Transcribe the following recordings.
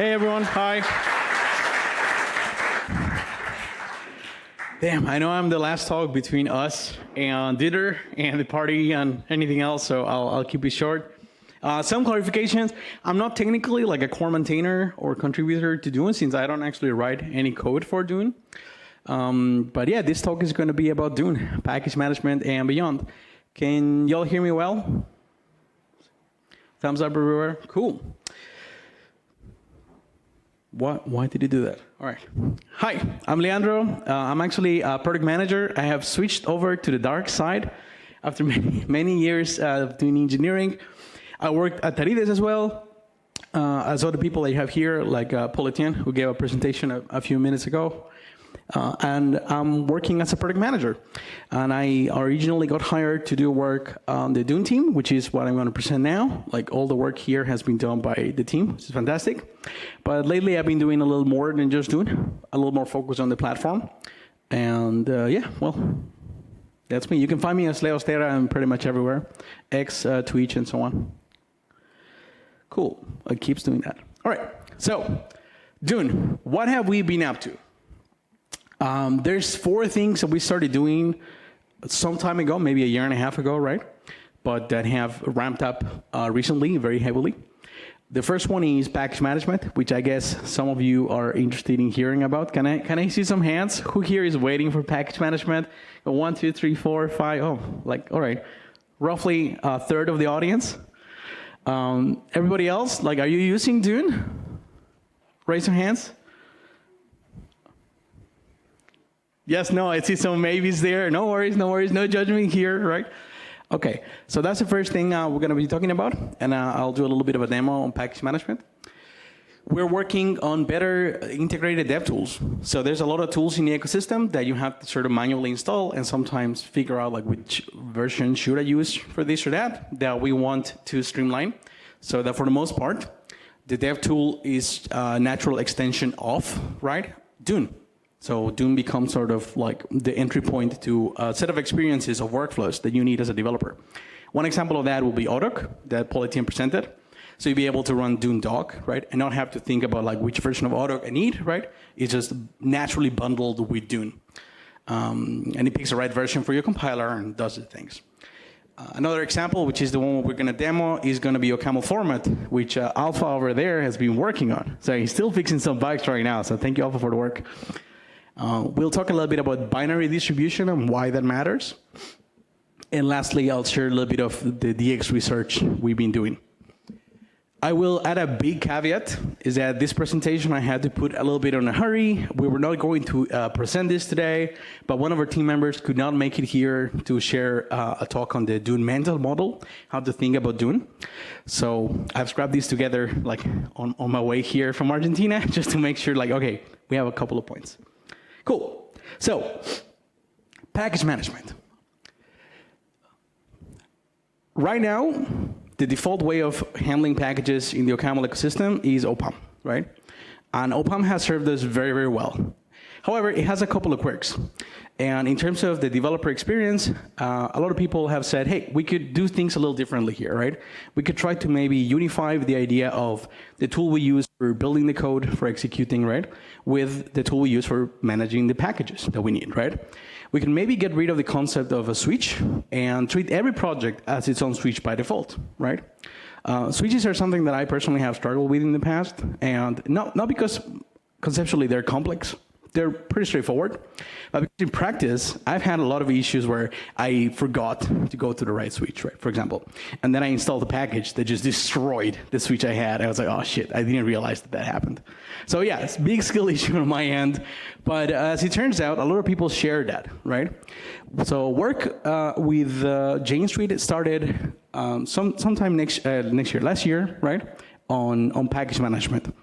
Hi, everyone. Hi. Damn, I know I'm the last talk between us and dinner and the party and anything else, so I'll keep it short. Some clarifications. I'm not technically like a core maintainer or contributor to Dune since I don't actually write any code for Dune. But yeah, this talk is going to be about Dune, package management and beyond. Can y'all hear me well? Thumbs up everywhere. Cool. Why did you do that? All right. Hi, I'm Leandro. I'm actually a product manager. I have switched over to the dark side after many years of doing engineering. I worked at Tarides as well, as other people I have here, like Paul Etienne, who gave a presentation a few minutes ago. And I'm working as a product manager. And I originally got hired to do work on the Dune team, which is what I'm going to present now. Like all the work here has been done by the team, which is fantastic. But lately I've been doing a little more than just Dune, a little more focus on the platform. And yeah, well, that's me. You can find me as Leandro Ostera. I'm pretty much everywhere, X, Twitch, and so on. Cool, it keeps doing that. All right, so Dune, what have we been up to? There's 4 things that we started doing some time ago, maybe a year and a half ago, right? But that have ramped up recently, very heavily. The first one is package management, which I guess some of you are interested in hearing about. Can I see some hands? Who here is waiting for package management? 1, 2, 3, 4, 5. Oh, like, all right. Roughly a third of the audience. Everybody else, like, are you using Dune? Raise your hands. Yes, no, I see some maybes there. No worries, no judgment here, right? Okay, so that's the first thing we're going to be talking about, and I'll do a little bit of a demo on package management. We're working on better integrated dev tools. So there's a lot of tools in the ecosystem that you have to sort of manually install and sometimes figure out like which version should I use for this or that we want to streamline. So that for the most part, the dev tool is a natural extension of, right, Dune. So Dune becomes sort of like the entry point to a set of experiences of workflows that you need as a developer. One example of that will be Audoc that Paul Etienne presented. So you'll be able to run Dune doc, right? And not have to think about like which version of Audoc I need, right? It's just naturally bundled with Dune. And it picks the right version for your compiler and does the things. Another example, which is the one we're going to demo, is going to be OCaml format, which Alpha over there has been working on. So he's still fixing some bugs right now. So thank you, Alpha, for the work. We'll talk a little bit about binary distribution and why that matters. And lastly, I'll share a little bit of the DX research we've been doing. I will add a big caveat, is that this presentation I had to put a little bit in a hurry. We were not going to present this today, but one of our team members could not make it here to share a talk on the Dune mental model, how to think about Dune. So I've scrapped these together like on my way here from Argentina, just to make sure like, okay, we have a couple of points. Cool. So, package management. Right now, the default way of handling packages in the OCaml ecosystem is OPAM, right? And OPAM has served us very, very well. However, it has a couple of quirks. And in terms of the developer experience, a lot of people have said, hey, we could do things a little differently here, right? We could try to maybe unify the idea of the tool we use for building the code, for executing, right, with the tool we use for managing the packages that we need, right? We can maybe get rid of the concept of a switch and treat every project as its own switch by default, right? Switches are something that I personally have struggled with in the past, and not because conceptually they're complex. They're pretty straightforward. But in practice, I've had a lot of issues where I forgot to go to the right switch, right, for example. And then I installed a package that just destroyed the switch I had. I was like, oh, shit, I didn't realize that happened. So yeah, it's a big skill issue on my end. But as it turns out, a lot of people share that, right? So work with Jane Street started sometime last year, right, on package management.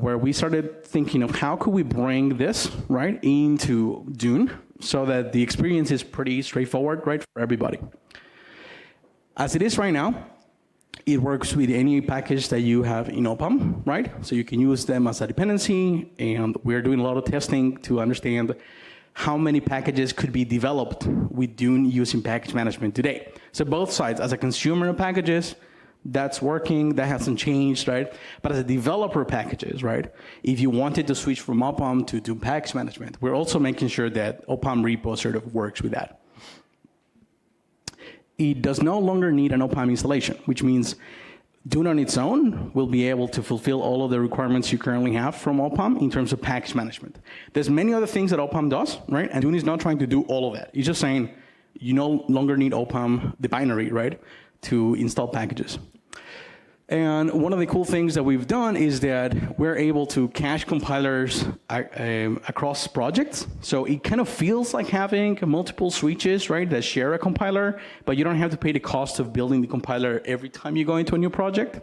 Where we started thinking of how could we bring this, right, into Dune so that the experience is pretty straightforward, right, for everybody. As it is right now, it works with any package that you have in OPAM, right? So you can use them as a dependency, and we're doing a lot of testing to understand how many packages could be developed with Dune using package management today. So both sides, as a consumer of packages, That's working, that hasn't changed, right? But as a developer packages, right? If you wanted to switch from OPAM to Dune package management, we're also making sure that OPAM repo sort of works with that. It does no longer need an OPAM installation, which means Dune on its own will be able to fulfill all of the requirements you currently have from OPAM in terms of package management. There's many other things that OPAM does, right? And Dune is not trying to do all of that. It's just saying you no longer need OPAM, the binary, right, to install packages. And one of the cool things that we've done is that we're able to cache compilers across projects. So it kind of feels like having multiple switches, right, that share a compiler, but you don't have to pay the cost of building the compiler every time you go into a new project.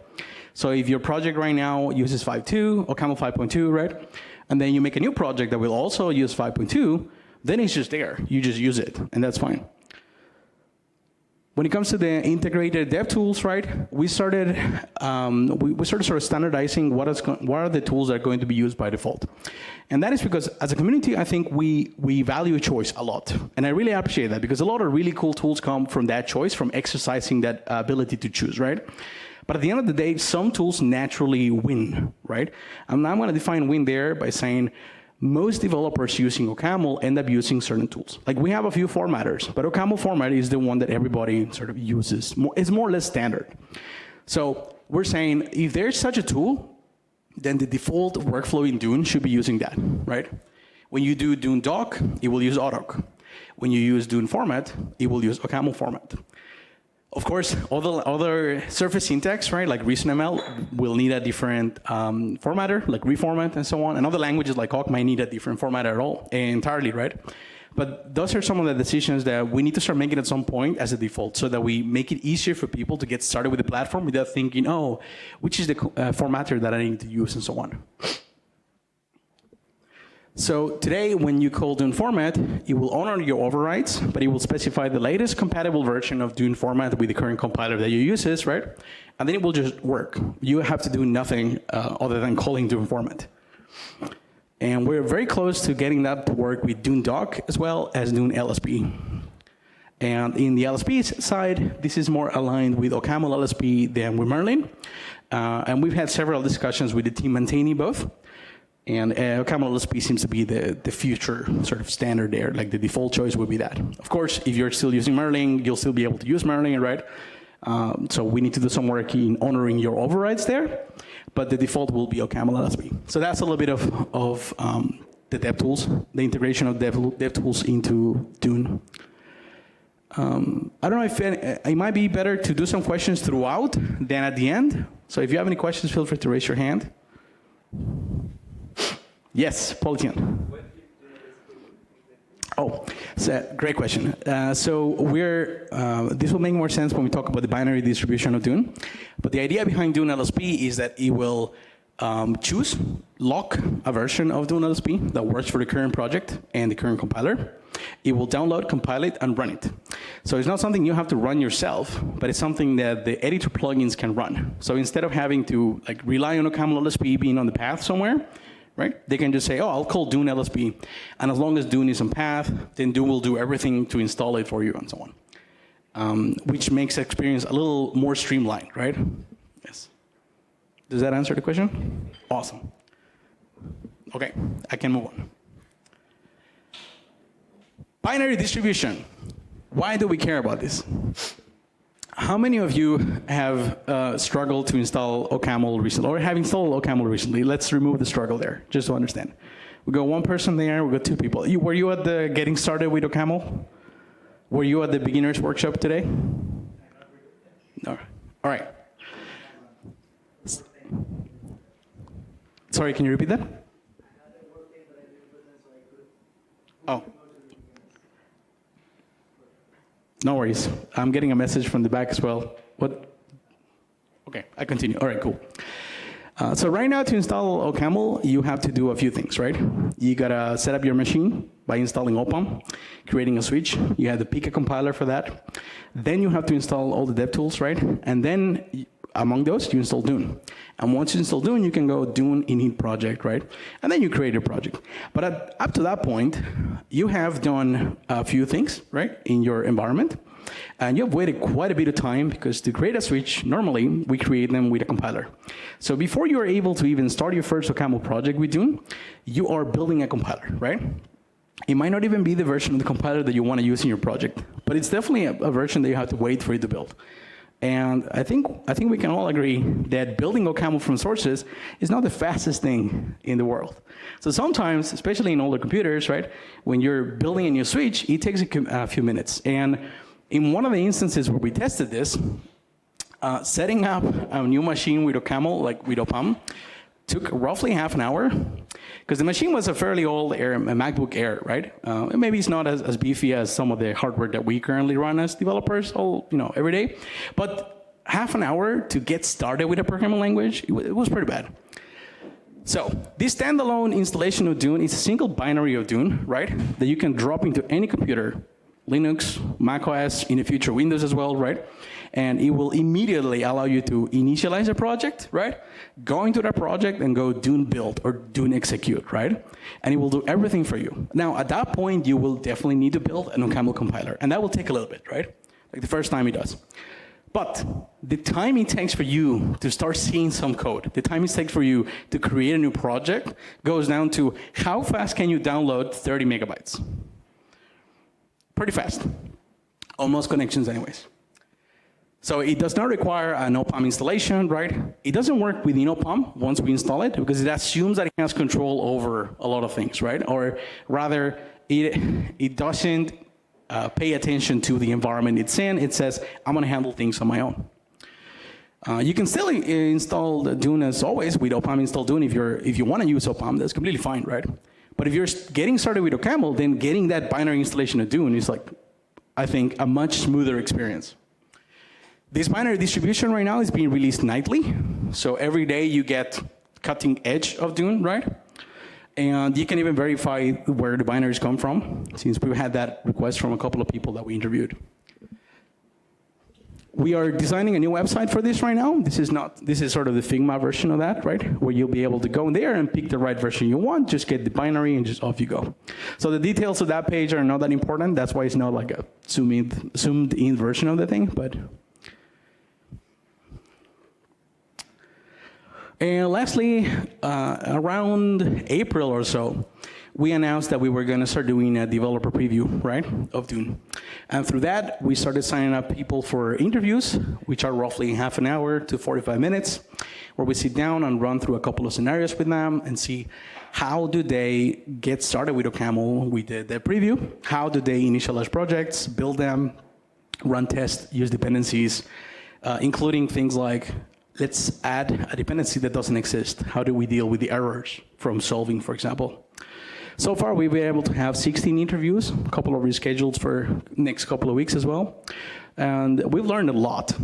So if your project right now uses 5.2 or OCaml 5.2, right, and then you make a new project that will also use 5.2, then it's just there. You just use it, and that's fine. When it comes to the integrated dev tools, right, we started sort of standardizing what are the tools that are going to be used by default. And that is because as a community, I think we value choice a lot. And I really appreciate that because a lot of really cool tools come from that choice, from exercising that ability to choose, right? But at the end of the day, some tools naturally win, right? And I'm going to define win there by saying most developers using OCaml end up using certain tools. Like we have a few formatters, but OCaml format is the one that everybody sort of uses. It's more or less standard. So we're saying if there's such a tool, then the default workflow in Dune should be using that, right? When you do Dune doc, it will use autoc. When you use Dune format, it will use OCaml format. Of course, other surface syntax, right, like ReasonML, will need a different formatter, like reformat and so on. And other languages like Awk might need a different formatter at all, entirely, right? But those are some of the decisions that we need to start making at some point as a default so that we make it easier for people to get started with the platform without thinking, oh, which is the formatter that I need to use and so on. So today, when you call Dune format, it will honor your overrides, but it will specify the latest compatible version of Dune format with the current compiler that you use, right? And then it will just work. You have to do nothing other than calling Dune format. And we're very close to getting that to work with Dune doc as well as Dune LSP. And in the LSP side, this is more aligned with OCaml LSP than with Merlin. And we've had several discussions with the team maintaining both. And OCaml LSP seems to be the future sort of standard there, like the default choice would be that. Of course, if you're still using Merlin, you'll still be able to use Merlin, right? So we need to do some work in honoring your overrides there, but the default will be OCaml LSP. So that's a little bit of the dev tools, the integration of dev tools into Dune. I don't know if it might be better to do some questions throughout than at the end. So if you have any questions, feel free to raise your hand. Yes, Paulitian. Oh, so great question. So this will make more sense when we talk about the binary distribution of Dune. But the idea behind Dune LSP is that it will lock a version of Dune LSP that works for the current project and the current compiler. It will download, compile it, and run it. So it's not something you have to run yourself, but it's something that the editor plugins can run. So instead of having to rely on OCaml LSP being on the path somewhere, right? They can just say, oh, I'll call Dune LSP. And as long as Dune is on path, then Dune will do everything to install it for you and so on. Which makes the experience a little more streamlined, right? Yes. Does that answer the question? Awesome. Okay, I can move on. Binary distribution. Why do we care about this? How many of you have struggled to install OCaml recently, or have installed OCaml recently? Let's remove the struggle there, just to understand. We got one person there, we got two people. Were you at the getting started with OCaml? Were you at the beginner's workshop today? No. All right. Sorry, can you repeat that? Oh. No worries. I'm getting a message from the back as well. What? Okay, I continue. All right, cool. So right now to install OCaml, you have to do a few things, right? You gotta set up your machine by installing OPAM, creating a switch. You have to pick a compiler for that. Then you have to install all the dev tools, right? And then among those, you install Dune. And once you install Dune, you can go Dune init project, right? And then you create a project. But up to that point, you have done a few things, right, in your environment. And you've waited quite a bit of time because to create a switch, normally we create them with a compiler. So before you are able to even start your first OCaml project with Dune, you are building a compiler, right? It might not even be the version of the compiler that you want to use in your project, but it's definitely a version that you have to wait for it to build. And I think we can all agree that building OCaml from sources is not the fastest thing in the world. So sometimes, especially in older computers, right, when you're building a new switch, it takes a few minutes. And in one of the instances where we tested this, setting up a new machine with OCaml, like with OPAM, took roughly half an hour, because the machine was a fairly old Air, a MacBook Air, right? Maybe it's not as beefy as some of the hardware that we currently run as developers, every day. But half an hour to get started with a programming language, it was pretty bad. So this standalone installation of Dune is a single binary of Dune, right? That you can drop into any computer, Linux, macOS, in the future Windows as well, right? And it will immediately allow you to initialize a project, right? Go into that project and go Dune build or Dune execute, right? And it will do everything for you. Now, at that point, you will definitely need to build an OCaml compiler, and that will take a little bit, right? Like the first time it does. But the time it takes for you to start seeing some code, the time it takes for you to create a new project goes down to how fast can you download 30 megabytes? Pretty fast. Almost connections anyways. So it does not require an OPAM installation, right? It doesn't work within OPAM once we install it because it assumes that it has control over a lot of things, right? Or rather, it doesn't pay attention to the environment it's in. It says, I'm going to handle things on my own. You can still install Dune as always with OPAM install Dune if you want to use OPAM. That's completely fine, right? But if you're getting started with OCaml, then getting that binary installation of Dune is like, I think, a much smoother experience. This binary distribution right now is being released nightly. So every day you get cutting edge of Dune, right? And you can even verify where the binaries come from, since we've had that request from a couple of people that we interviewed. We are designing a new website for this right now. This is sort of the Figma version of that, right? Where you'll be able to go in there and pick the right version you want, just get the binary and just off you go. So the details of that page are not that important. That's why it's not like a zoomed in version of the thing, but. And lastly, around April or so, we announced that we were going to start doing a developer preview, right, of Dune. And through that, we started signing up people for interviews, which are roughly half an hour to 45 minutes, where we sit down and run through a couple of scenarios with them and see how do they get started with OCaml. We did the preview. How do they initialize projects, build them, run tests, use dependencies, including things like, let's add a dependency that doesn't exist. How do we deal with the errors from solving, for example? So far, we've been able to have 16 interviews, a couple of rescheduled for next couple of weeks as well. And we've learned a lot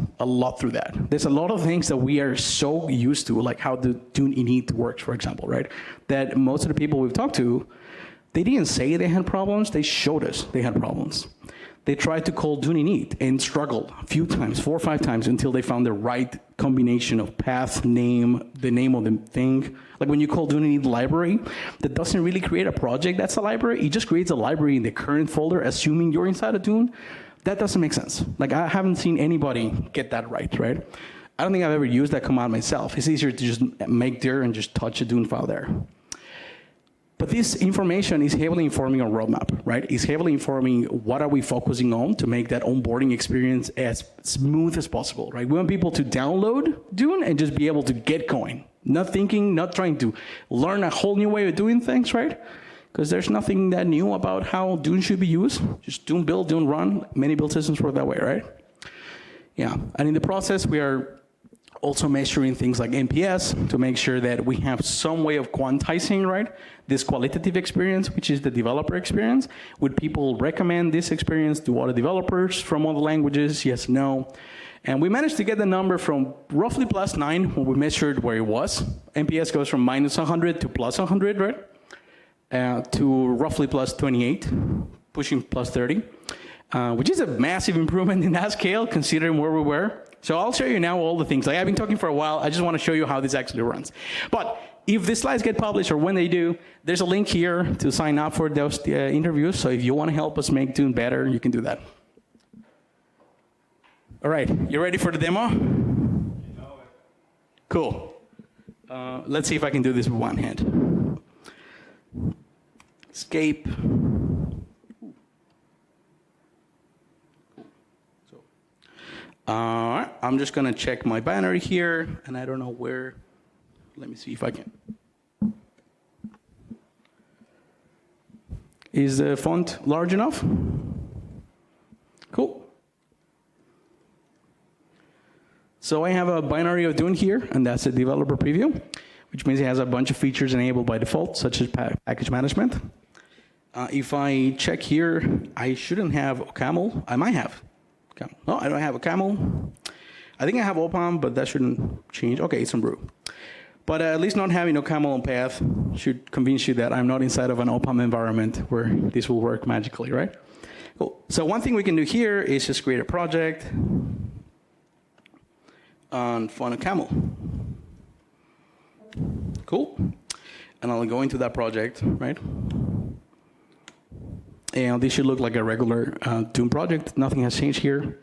through that. There's a lot of things that we are so used to, like how the Dune init works, for example, right? That most of the people we've talked to, they didn't say they had problems, they showed us they had problems. They tried to call Dune init and struggled a few times, 4 or 5 times, until they found the right combination of path, name, the name of the thing. Like when you call Dune init library, that doesn't really create a project that's a library. It just creates a library in the current folder, assuming you're inside of Dune. That doesn't make sense. Like I haven't seen anybody get that right? I don't think I've ever used that command myself. It's easier to just make dir and just touch a Dune file there. But this information is heavily informing our roadmap, right? It's heavily informing what are we focusing on to make that onboarding experience as smooth as possible, right? We want people to download Dune and just be able to get going. Not thinking, not trying to learn a whole new way of doing things, right? Because there's nothing that new about how Dune should be used. Just Dune build, Dune run. Many build systems work that way, right? Yeah, and in the process, we are also measuring things like NPS to make sure that we have some way of quantizing, right, this qualitative experience, which is the developer experience. Would people recommend this experience to other developers from other languages? Yes, no. And we managed to get the number from roughly +9 when we measured where it was. NPS goes from -100 to +100, right, to roughly +28, pushing +30, which is a massive improvement in that scale considering where we were. So I'll show you now all the things. Like I've been talking for a while. I just want to show you how this actually runs. But if the slides get published or when they do, there's a link here to sign up for those interviews. So if you want to help us make Dune better, you can do that. All right, you ready for the demo? Cool. Let's see if I can do this with one hand. Escape. I'm just gonna check my binary here, and I don't know where. Let me see if I can. Is the font large enough? Cool. So I have a binary of Dune here, and that's a developer preview, which means it has a bunch of features enabled by default, such as package management. If I check here, I shouldn't have OCaml. I might have OCaml. No, I don't have OCaml. I think I have OPAM, but that shouldn't change. Okay, it's on brew. But at least not having OCaml on path should convince you that I'm not inside of an OPAM environment where this will work magically, right? Cool. So one thing we can do here is just create a project on FUN OCaml. Cool. And I'll go into that project, right? And this should look like a regular Dune project. Nothing has changed here.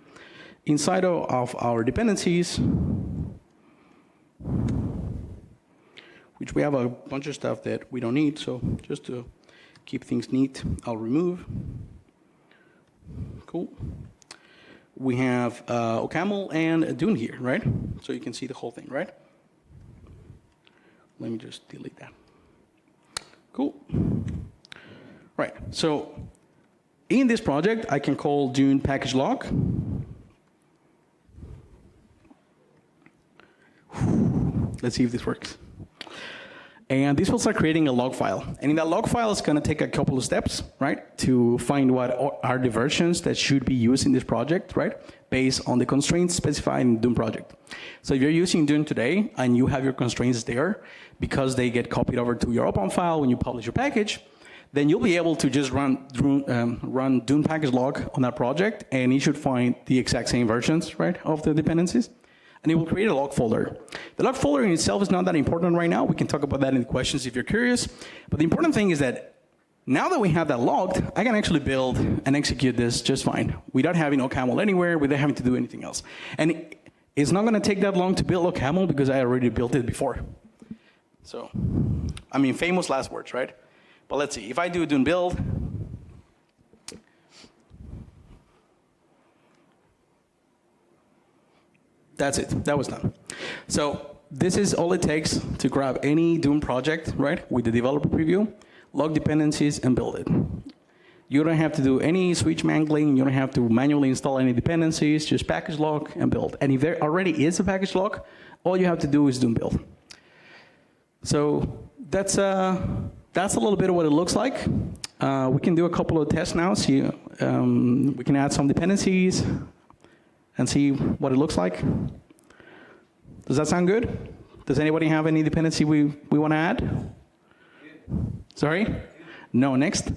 Inside of our dependencies, which we have a bunch of stuff that we don't need, so just to keep things neat, I'll remove. Cool. We have OCaml and Dune here, right? So you can see the whole thing, right? Let me just delete that. Cool. Right, so in this project, I can call Dune package log. Let's see if this works. And this will start creating a log file. And in that log file, it's going to take a couple of steps, right, to find what are the versions that should be used in this project, right, based on the constraints specified in the Dune project. So if you're using Dune today and you have your constraints there, because they get copied over to your OPAM file when you publish your package, then you'll be able to just run Dune package log on that project, and you should find the exact same versions, right, of the dependencies. And it will create a log folder. The log folder in itself is not that important right now. We can talk about that in the questions if you're curious. But the important thing is that now that we have that logged, I can actually build and execute this just fine without having OCaml anywhere, without having to do anything else. And it's not going to take that long to build OCaml because I already built it before. So, I mean, famous last words, right? But let's see. If I do Dune build, that's it. That was done. So this is all it takes to grab any Dune project, right, with the developer preview, log dependencies, and build it. You don't have to do any switch mangling. You don't have to manually install any dependencies. Just package log and build. And if there already is a package log, all you have to do is Dune build. So that's a little bit of what it looks like. We can do a couple of tests now. See, we can add some dependencies and see what it looks like. Does that sound good? Does anybody have any dependency we want to add? Sorry? No, next.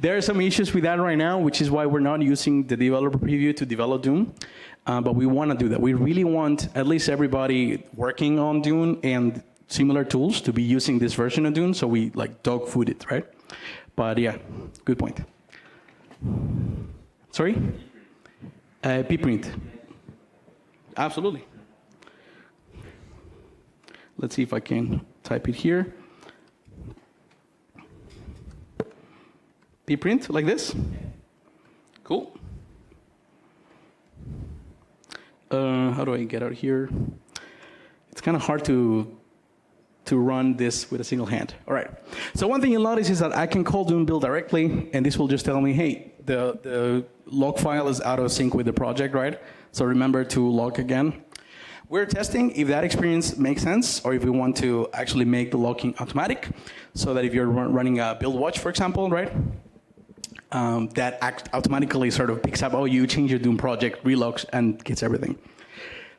There are some issues with that right now, which is why we're not using the developer preview to develop Dune. But we want to do that. We really want at least everybody working on Dune and similar tools to be using this version of Dune, so we like dog food it, right? But yeah, good point. Sorry? Pprint. Absolutely. Let's see if I can type it here. Pprint, like this? Cool. How do I get out here? It's kind of hard to run this with a single hand. All right. So one thing you'll notice is that I can call Dune build directly, and this will just tell me, hey, the log file is out of sync with the project, right? So remember to log again. We're testing if that experience makes sense, or if we want to actually make the logging automatic, so that if you're running a build watch, for example, right, that automatically sort of picks up, oh, you change your Dune project, relogs, and gets everything.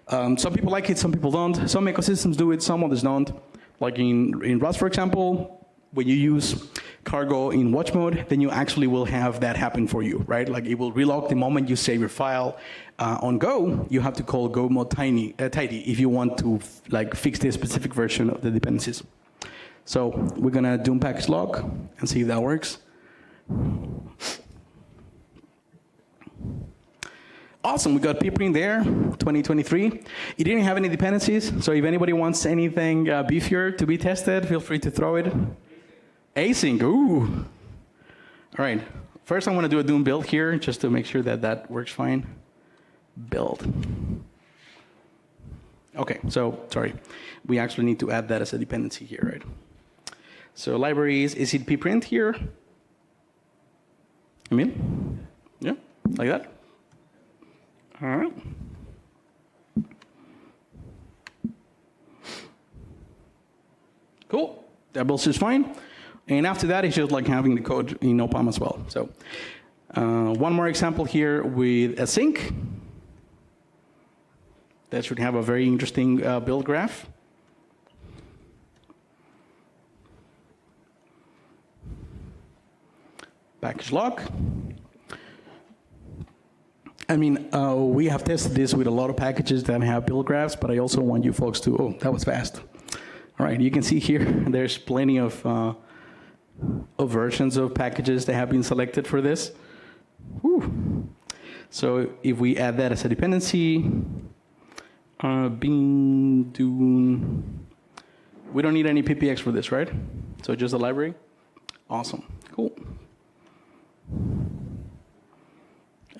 Some people like it, some people don't. Some ecosystems do it, some others don't. Like in Rust, for example, when you use cargo in watch mode, then you actually will have that happen for you, right? Like it will relog the moment you save your file. On Go, you have to call go mode tidy if you want to like fix this specific version of the dependencies. So we're gonna Dune package log and see if that works. awesome, we got preprint there, 2023. It didn't have any dependencies, so if anybody wants anything beefier to be tested, feel free to throw it. Async, ooh. All right, first I want to do a Dune build here, just to make sure that that works fine. Build. Okay, so, sorry. We actually need to add that as a dependency here, right? So libraries, is it preprint here? I mean, yeah, like that. All right. Cool, that builds just fine. And after that, it's just like having the code in OPAM as well. So one more example here with a sync. That should have a very interesting build graph. Package lock. I mean, we have tested this with a lot of packages that have build graphs, but I also want you folks to, oh, that was fast. All right, you can see here, there's plenty of versions of packages that have been selected for this. Whew. So if we add that as a dependency, Dune, we don't need any PPX for this, right? So just the library? Awesome, cool.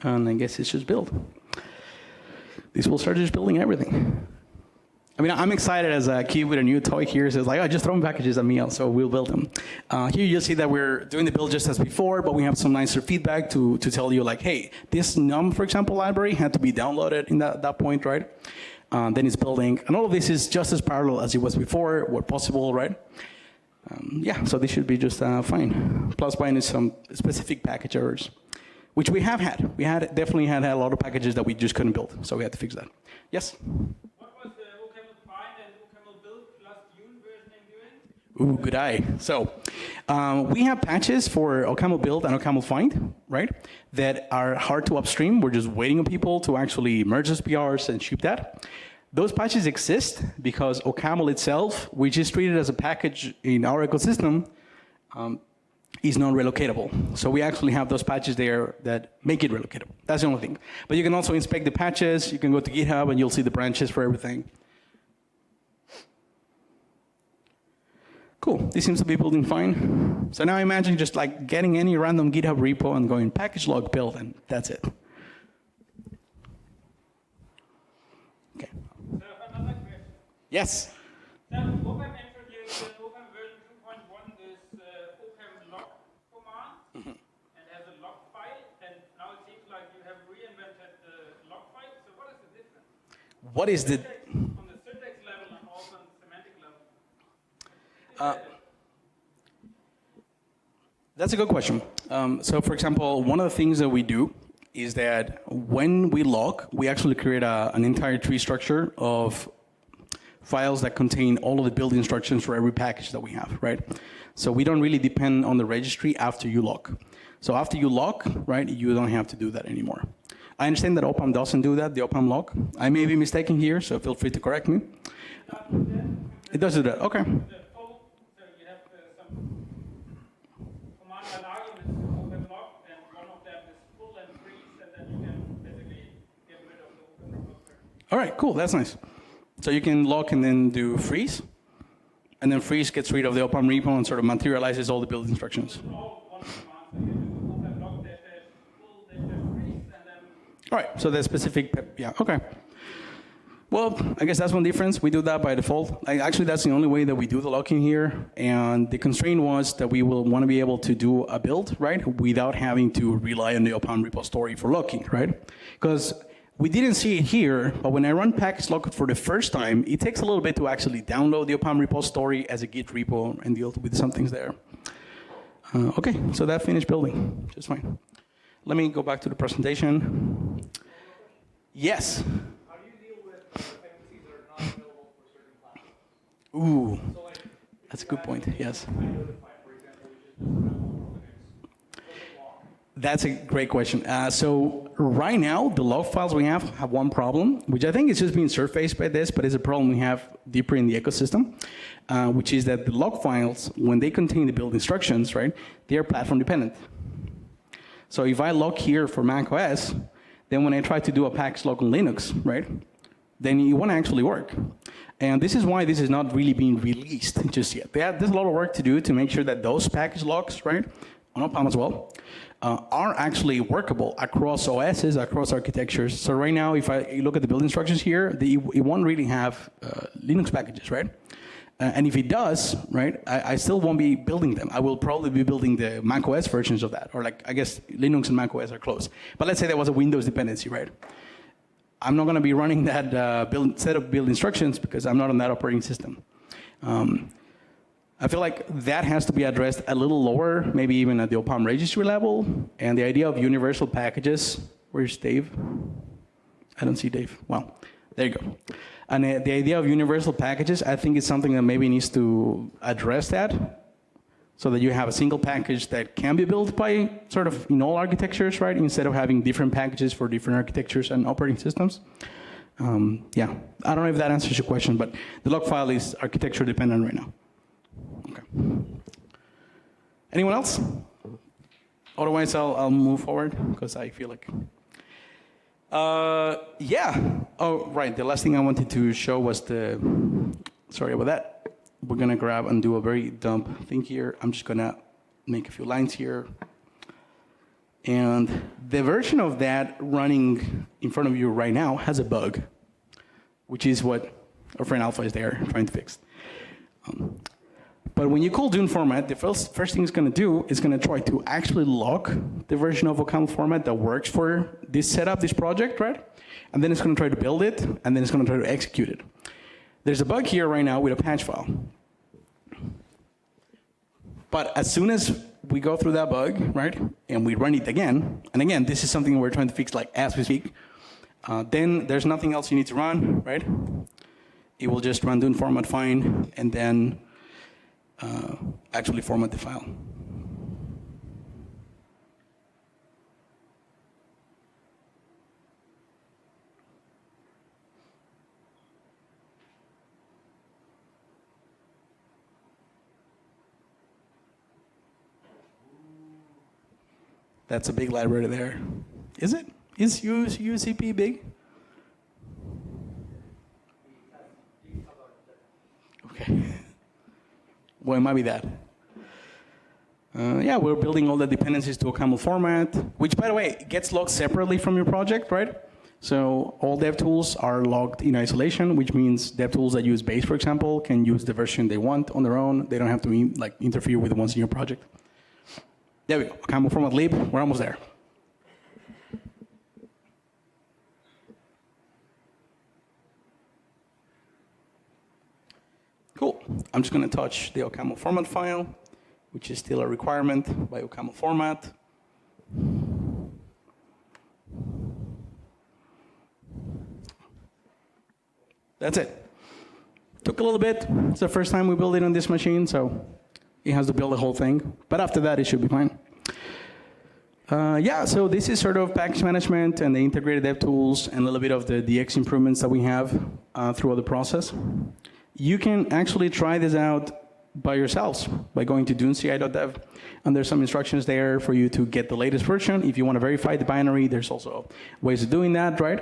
And I guess it's just build. This will start just building everything. I mean, I'm excited as a kid with a new toy here. So it's like, oh, just throw packages at me, so we'll build them. Here you'll see that we're doing the build just as before, but we have some nicer feedback to tell you like, hey, this num, for example, library had to be downloaded in that point, right? Then it's building. And all of this is just as parallel as it was before, where possible, right? Yeah, so this should be just fine. Plus minus some specific package errors, which we have had. We definitely had a lot of packages that we just couldn't build, so we had to fix that. Yes? What was the OCaml find and OCaml build plus Dune versioning doing? Ooh, good eye. So we have patches for OCaml build and OCaml find, right? That are hard to upstream. We're just waiting on people to actually merge those PRs and ship that. Those patches exist because OCaml itself, which is treated as a package in our ecosystem, is non-relocatable. So we actually have those patches there that make it relocatable. That's the only thing. But you can also inspect the patches. You can go to GitHub and you'll see the branches for everything. Cool, this seems to be building fine. So now imagine just like getting any random GitHub repo and going package log build, and that's it. Okay. So another question. Yes? So OCaml introduced OCaml version 2.1 is OCaml log command and has a log file, and now it seems like you have reinvented the log file. So what is the difference? What is the... On the syntax level and also on the semantic level? That's a good question. So for example, one of the things that we do is that when we log, we actually create an entire tree structure of files that contain all of the build instructions for every package that we have, right? So we don't really depend on the registry after you log. So after you log, right, you don't have to do that anymore. I understand that OPAM doesn't do that, the OPAM log. I may be mistaken here, so feel free to correct me. It does do that, okay. All right, cool, that's nice. So you can lock and then do freeze, and then freeze gets rid of the OPAM repo and sort of materializes all the build instructions. All right, so the specific, yeah, okay. Well, I guess that's one difference. We do that by default. Actually, that's the only way that we do the locking here. And the constraint was that we will want to be able to do a build, right, without having to rely on the OPAM repository for locking, right? Because we didn't see it here, but when I run package lock for the first time, it takes a little bit to actually download the OPAM repository as a Git repo and deal with some things there. Okay, so that finished building, just fine. Let me go back to the presentation. Yes? How do you deal with dependencies that are not available for certain classes? Ooh, So like, that's a good point, yes. I notify, for example, which is That's a great question. So right now, the log files we have one problem, which I think is just being surfaced by this, but it's a problem we have deeper in the ecosystem, which is that the log files, when they contain the build instructions, right, they are platform dependent. So if I log here for macOS, then when I try to do a package lock on Linux, right, then it won't actually work. And this is why this is not really being released just yet. There's a lot of work to do to make sure that those package locks, right, on OCaml as well, are actually workable across OSs, across architectures. So right now, if you look at the build instructions here, it won't really have Linux packages, right? And if it does, right, I still won't be building them. I will probably be building the macOS versions of that, or like, I guess Linux and macOS are close. But let's say there was a Windows dependency, right? I'm not gonna be running that set of build instructions because I'm not on that operating system. I feel like that has to be addressed a little lower, maybe even at the OPAM registry level. And the idea of universal packages, where's Dave? I don't see Dave. Well, there you go. And the idea of universal packages, I think is something that maybe needs to address that, so that you have a single package that can be built by sort of in all architectures, right? Instead of having different packages for different architectures and operating systems. Yeah, I don't know if that answers your question, but the log file is architecture dependent right now. Okay. Anyone else? Otherwise, I'll move forward because I feel like. Yeah. Oh, right. The last thing I wanted to show was the. Sorry about that. We're gonna grab and do a very dumb thing here. I'm just gonna make a few lines here. And the version of that running in front of you right now has a bug, which is what our friend Alpha is there trying to fix. But when you call Dune format, the first thing it's going to do is going to try to actually lock the version of OCaml format that works for this setup, this project, right? And then it's going to try to build it, and then it's going to try to execute it. There's a bug here right now with a patch file. But as soon as we go through that bug, right, and we run it again, and again, this is something we're trying to fix like as we speak, then there's nothing else you need to run, right? It will just run Dune format fine, and then actually format the file. That's a big library there. Is it? Is UCP big? Okay. Well, it might be that. Yeah, we're building all the dependencies to OCaml format, which, by the way, gets logged separately from your project, right? So all dev tools are logged in isolation, which means dev tools that use Base, for example, can use the version they want on their own. They don't have to like interfere with the ones in your project. There we go. OCaml format lib. We're almost there. Cool. I'm just going to touch the OCaml format file, which is still a requirement by OCaml format. That's it. Took a little bit. It's the first time we build it on this machine, so it has to build the whole thing. But after that, it should be fine. Yeah, so this is sort of package management and the integrated dev tools and a little bit of the DX improvements that we have throughout the process. You can actually try this out by yourselves by going to duneci.dev, and there's some instructions there for you to get the latest version. If you want to verify the binary, there's also ways of doing that, right?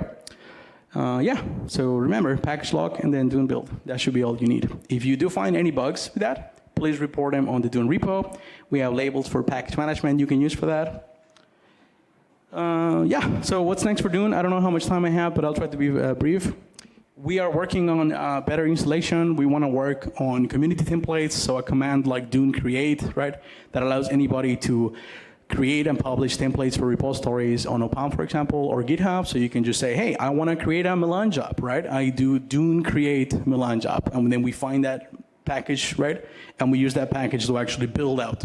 Yeah, so remember, package lock and then Dune build. That should be all you need. If you do find any bugs with that, please report them on the Dune repo. We have labels for package management you can use for that. Yeah, so what's next for Dune? I don't know how much time I have, but I'll try to be brief. We are working on better installation. We want to work on community templates, so a command like Dune create, right, that allows anybody to create and publish templates for repositories on OPAM, for example, or GitHub. So you can just say, hey, I want to create a Milan job, right? I do Dune create Milan job, and then we find that package, right, and we use that package to actually build out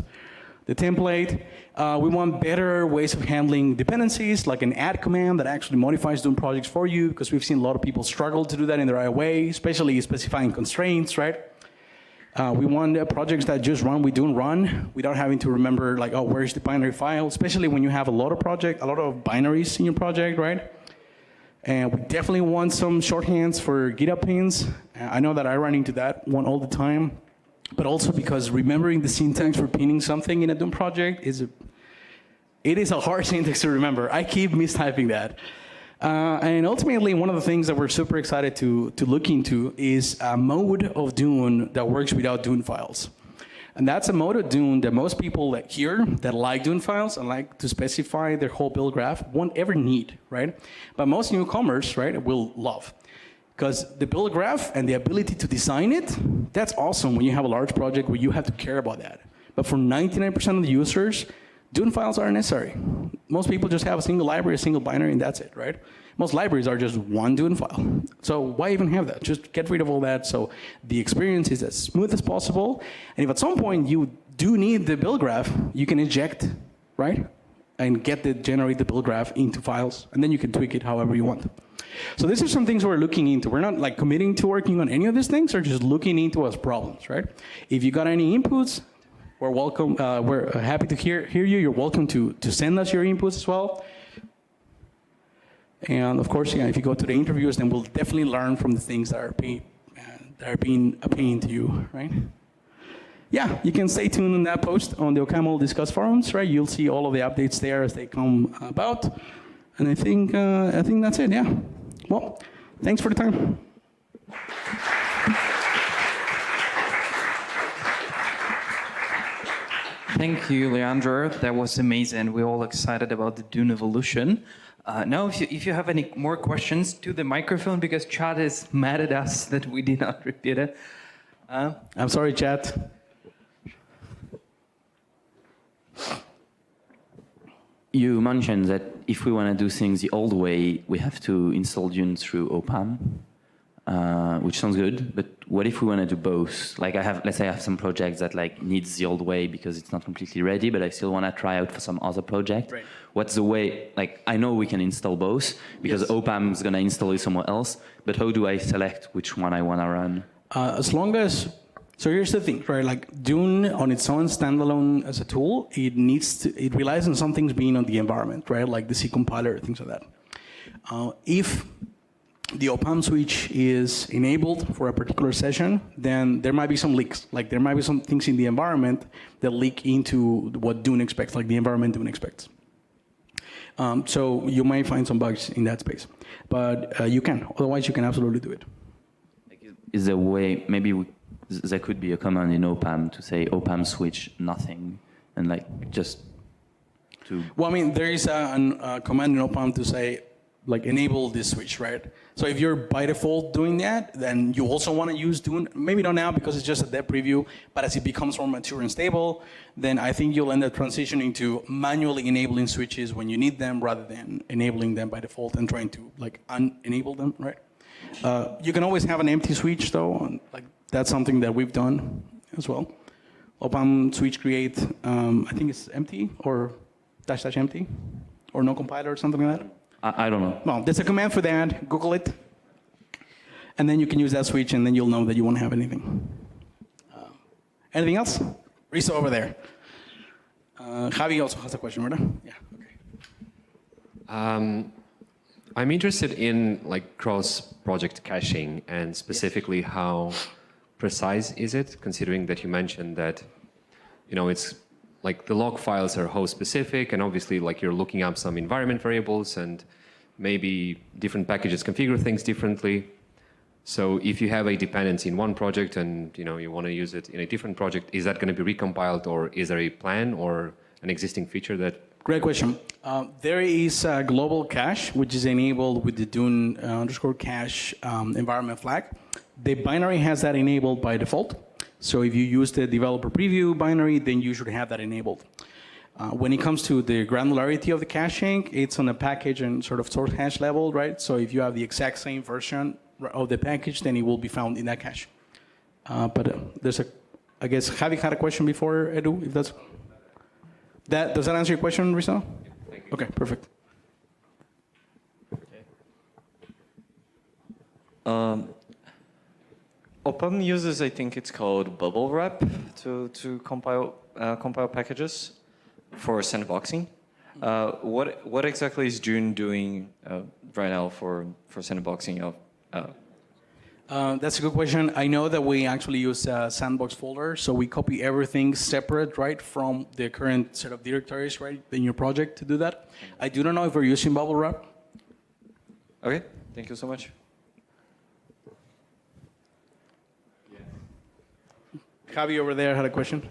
the template. We want better ways of handling dependencies, like an add command that actually modifies Dune projects for you, because we've seen a lot of people struggle to do that in the right way, especially specifying constraints, right? We want projects that just run with Dune run without having to remember, like, oh, where's the binary file, especially when you have a lot of binaries in your project, right? And we definitely want some shorthands for GitHub pins. I know that I run into that one all the time. But also because remembering the syntax for pinning something in a Dune project is a hard syntax to remember. I keep mistyping that. And ultimately, one of the things that we're super excited to look into is a mode of Dune that works without Dune files. And that's a mode of Dune that most people that here that like Dune files and like to specify their whole build graph won't ever need, right? But most newcomers, right, will love. Because the build graph and the ability to design it, that's awesome when you have a large project where you have to care about that. But for 99% of the users, Dune files are necessary. Most people just have a single library, a single binary, and that's it, right? Most libraries are just one Dune file. So why even have that? Just get rid of all that so the experience is as smooth as possible. And if at some point you do need the build graph, you can inject, right? And generate the build graph into files, and then you can tweak it however you want. So these are some things we're looking into. We're not like committing to working on any of these things, we're just looking into as problems, right? If you got any inputs, we're welcome. We're happy to hear you. You're welcome to send us your inputs as well. And of course, yeah, if you go to the interviews, then we'll definitely learn from the things that are being a pain to you, right? Yeah, you can stay tuned on that post on the OCaml Discuss forums, right? You'll see all of the updates there as they come about. And I think that's it. Yeah. Well, thanks for the time. Thank you, Leandro. That was amazing. We're all excited about the Dune evolution. Now, if you have any more questions, to the microphone, because Chad is mad at us that we did not repeat it. I'm sorry, chat. You mentioned that if we want to do things the old way, we have to install Dune through OPAM, which sounds good. But what if we want to do both? Like let's say I have some projects that like needs the old way because it's not completely ready, but I still want to try out for some other project. Right. What's the way? Like I know we can install both because yes. OPAM is going to install it somewhere else. But how do I select which one I want to run? As long as So here's the thing, right? Like Dune on its own standalone as a tool, it relies on some things being on the environment, right? Like the C compiler, things like that. If the OPAM switch is enabled for a particular session, then there might be some leaks. Like there might be some things in the environment that leak into what Dune expects, like the environment Dune expects. So you might find some bugs in that space, but you can. Otherwise, you can absolutely do it. Is there a way, maybe there could be a command in OPAM to say OPAM switch nothing, and like just to... Well, I mean, there is a command in OPAM to say, like, enable this switch, right? So if you're by default doing that, then you also want to use Dune, maybe not now because it's just a dev preview, but as it becomes more mature and stable, then I think you'll end up transitioning to manually enabling switches when you need them rather than enabling them by default and trying to like unenable them, right? You can always have an empty switch though, like that's something that we've done as well. OPAM switch create, I think it's empty or -- empty or no compiler or something like that. I don't know. Well, there's a command for that. Google it. And then you can use that switch, and then you'll know that you won't have anything. Anything else? Risa over there. Javi also has a question, right? Yeah, okay. I'm interested in like cross-project caching, and specifically how precise is it, considering that you mentioned that, you know, it's like the log files are host specific, and obviously like you're looking up some environment variables, and maybe different packages configure things differently. So if you have a dependency in one project and you want to use it in a different project, is that going to be recompiled, or is there a plan or an existing feature that... Great question. There is a global cache, which is enabled with the Dune _cache environment flag. The binary has that enabled by default. So if you use the developer preview binary, then you should have that enabled. When it comes to the granularity of the caching, it's on a package and sort of source hash level, right? So if you have the exact same version of the package, then it will be found in that cache. There's I guess Javi had a question before, Edu, if that's... Does that answer your question, Risa? Thank you. Okay, perfect. OPAM uses, I think it's called bubble wrap to compile packages for sandboxing. What exactly is Dune doing right now for sandboxing of? That's a good question. I know that we actually use a sandbox folder, so we copy everything separate, right, from the current set of directories, right, in your project to do that. I do not know if we're using bubble wrap. Okay, thank you so much. Javi over there had a question.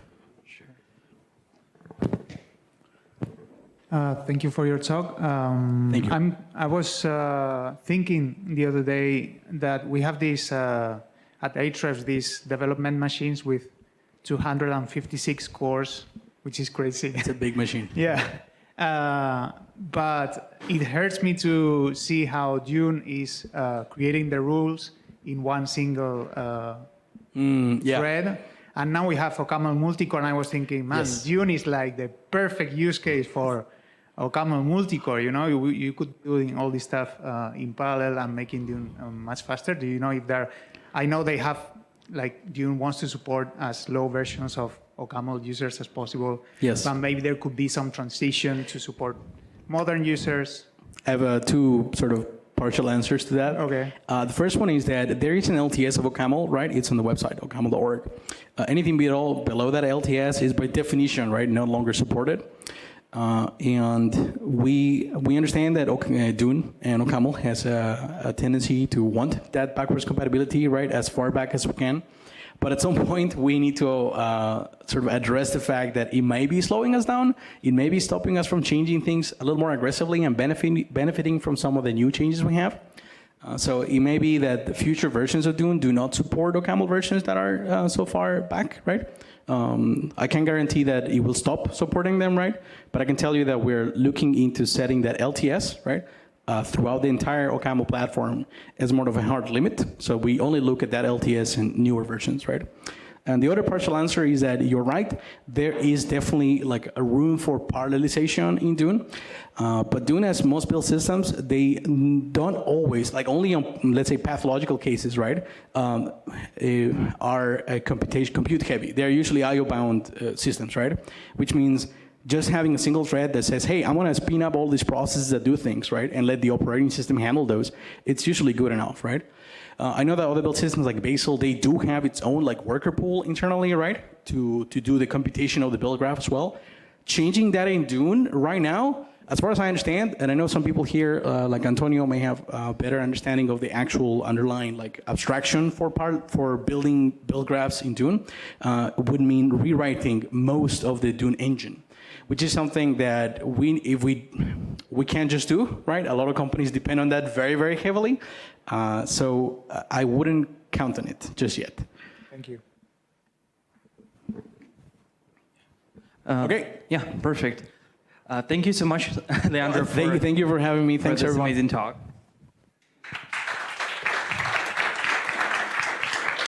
Thank you for your talk. Thank you. I was thinking the other day that we have these at Ahrefs these development machines with 256 cores, which is crazy. It's a big machine. Yeah, but it hurts me to see how Dune is creating the rules in one single Yeah. thread. And now we have OCaml multicore, and I was thinking, man, Yes. Dune is like the perfect use case for OCaml multicore. You know, you could be doing all this stuff in parallel and making Dune much faster. Do you know if there? I know they have, like, Dune wants to support as low versions of OCaml users as possible. Yes. But maybe there could be some transition to support modern users. I have two sort of partial answers to that. Okay. The first one is that there is an LTS of OCaml, right? It's on the website, ocaml.org. Anything below that LTS is by definition, right, no longer supported. And we understand that Dune and OCaml has a tendency to want that backwards compatibility, right, as far back as we can. But at some point, we need to sort of address the fact that it may be slowing us down. It may be stopping us from changing things a little more aggressively and benefiting from some of the new changes we have. So it may be that the future versions of Dune do not support OCaml versions that are so far back, right? I can't guarantee that it will stop supporting them, right? But I can tell you that we're looking into setting that LTS, right? Throughout the entire OCaml platform as more of a hard limit. So we only look at that LTS in newer versions, right? And the other partial answer is that you're right. There is definitely like a room for parallelization in Dune. But Dune, as most build systems, they don't always, like only on, let's say, pathological cases, right, are compute heavy. They're usually IO-bound systems, right? Which means just having a single thread that says, hey, I want to spin up all these processes that do things, right, and let the operating system handle those, it's usually good enough, right? I know that other build systems like Bazel, they do have its own like worker pool internally, right, to do the computation of the build graph as well. Changing that in Dune right now, as far as I understand, and I know some people here, like Antonio, may have a better understanding of the actual underlying like abstraction for building build graphs in Dune, would mean rewriting most of the Dune engine, which is something that we can't just do, right? A lot of companies depend on that very, very heavily. So I wouldn't count on it just yet. Thank you. Okay. Yeah, perfect. Thank you so much, Leandro, Thank you for having me. for Thanks, this everyone. amazing talk.